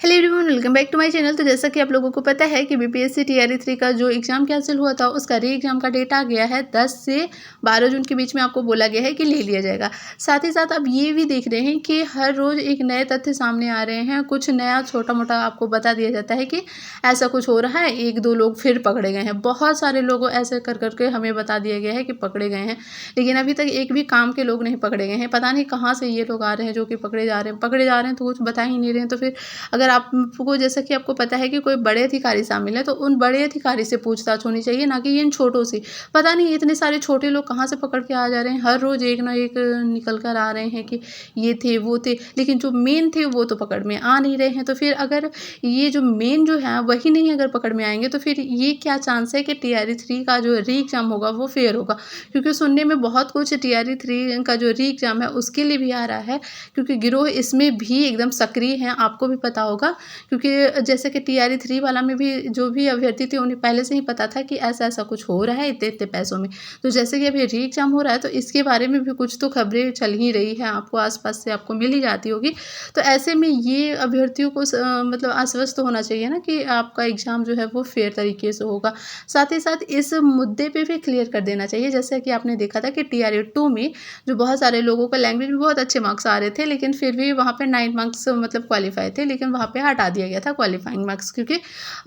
Hello everyone, welcome back to my channel. तो जैसा कि आप लोगों को पता है कि बीपीएससी टीआरई 3 का जो एग्ज़ाम कैंसिल हुआ था उसका री एग्ज़ाम का डेट आ गया है 10 से 12 जून के बीच में आपको बोला गया है कि ले लिया जाएगा। साथ ही साथ अब ये भी देख रहे हैं कि हर रोज़ एक नए तथ्य सामने आ रहे हैं, कुछ नया छोटा-मोटा आपको बता दिया जाता है कि ऐसा कुछ हो रहा है, 1-2 लोग फिर पकड़े गए हैं। बहुत सारे लोग ऐसे कर के हमें बता दिया गया है कि पकड़े गए हैं, लेकिन अभी तक एक भी काम के लोग नहीं पकड़े गए हैं। पता नहीं कहाँ से ये लोग आ रहे हैं जो कि पकड़े जा रहे हैं तो कुछ बता ही नहीं रहे हैं। तो फिर अगर आपको जैसा कि आपको पता है कि कोई बड़े अधिकारी शामिल है तो उन बड़े अधिकारी से पूछताछ होनी चाहिए, ना कि इन छोटों से। पता नहीं इतने सारे छोटे लोग कहाँ से पकड़ के आ जा रहे हैं, हर रोज़ एक ना एक निकल कर आ रहे हैं कि ये थे वो थे, लेकिन जो मेन थे वो तो पकड़ में आ नहीं रहे हैं। तो फिर अगर ये जो मेन जो है वही नहीं अगर पकड़ में आएंगे तो फिर ये क्या चांस है कि टीआरई 3 का जो री एग्ज़ाम होगा वो फेयर होगा। क्योंकि सुनने में बहुत कुछ टीआरई 3 का जो री एग्ज़ाम है उसके लिए भी आ रहा है, क्योंकि गिरोह इसमें भी एकदम सक्रिय हैं, आपको भी पता होगा। क्योंकि जैसे कि टीआरई 3 वाला में भी जो भी अभ्यर्थी थे उन्हें पहले से ही पता था कि ऐसा-ऐसा कुछ हो रहा है इतने-इतने पैसों में। तो जैसे कि अभी री एग्ज़ाम हो रहा है तो इसके बारे में भी कुछ तो खबरें चल ही रही है, आपको आस-पास से आपको मिल ही जाती होगी। तो ऐसे में ये अभ्यर्थियों को मतलब आश्वस्त होना चाहिए ना कि आपका एग्ज़ाम जो है वो फेयर तरीके से होगा। साथ ही साथ इस मुद्दे पे भी क्लियर कर देना चाहिए, जैसे कि आपने देखा था कि टीआरई 2 में जो बहुत सारे लोगों को लैंग्वेज में बहुत अच्छे मार्क्स आ रहे थे, लेकिन फिर भी वहाँ पे 9 मार्क्स मतलब क्वालीफाई थे, लेकिन वहाँ पे हटा दिया गया था क्वालीफाइंग मार्क्स, क्योंकि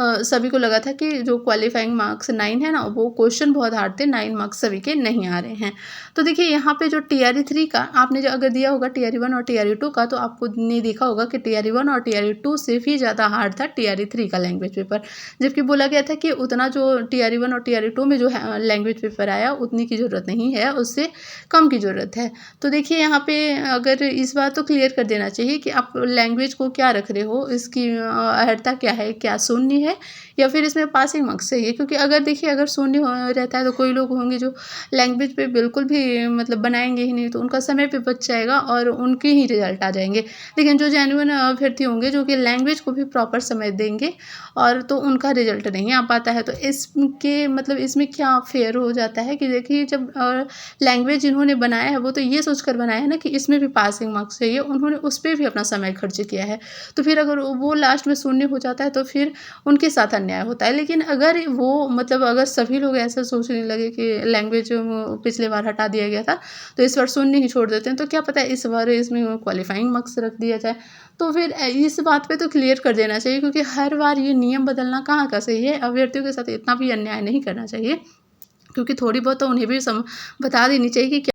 सभी को लगा था कि जो क्वालीफाइंग मार्क्स 9 है ना, वो क्वेश्चन बहुत हार्ड थे, 9 मार्क्स सभी के नहीं आ रहे हैं। तो देखिए यहाँ पे जो टीआरई 3 का आपने जो अगर दिया होगा टीआरई 1 और टीआरई 2 का, तो आपको ने देखा होगा कि टीआरई 1 और टीआरई 2 से भी ज़्यादा हार्ड था टीआरई 3 का लैंग्वेज पेपर। जबकि बोला गया था कि उतना जो टीआरई 1 और टीआरई 2 में जो है लैंग्वेज पेपर आया उतनी की ज़रूरत नहीं है, उससे कम की ज़रूरत है। तो देखिए यहाँ पे अगर इस बात तो क्लियर कर देना चाहिए कि आप लैंग्वेज को क्या रख रहे हो, इसकी अर्हता क्या है, क्या शून्य है या फिर इसमें पासिंग मार्क्स चाहिए। क्योंकि अगर देखिए अगर शून्य रहता है तो कोई लोग होंगे जो लैंग्वेज पे बिल्कुल भी मतलब बनाएंगे ही नहीं, तो उनका समय पे बच जाएगा और उनके ही रिजल्ट आ जाएंगे। लेकिन जो जेन्युइन अभ्यर्थी होंगे जो कि लैंग्वेज को भी प्रॉपर समय देंगे और तो उनका रिजल्ट नहीं आ पाता है। तो इसके मतलब इसमें क्या फेयर हो जाता है कि देखिए जब लैंग्वेज जिन्होंने बनाया है वो तो ये सोच कर बनाया है ना कि इसमें भी पासिंग मार्क्स चाहिए, उन्होंने उस पर भी अपना समय खर्च किया है। तो फिर अगर वो लास्ट में शून्य हो जाता है तो फिर उनके साथ अन्याय होता है। लेकिन अगर वो मतलब अगर सभी लोग ऐसा सोचने लगे कि लैंग्वेज पिछले बार हटा दिया गया था तो इस बार शून्य ही छोड़ देते हैं, तो क्या पता है इस बार इसमें क्वालिफाइंग मार्क्स रख दिया जाए। तो फिर इस बात पे तो क्लियर कर देना चाहिए, क्योंकि हर बार ये नियम बदलना कहाँ का सही है। अभ्यर्थियों के साथ इतना भी अन्याय नहीं करना चाहिए, क्योंकि थोड़ी बहुत तो उन्हें भी बता देनी चाहिए कि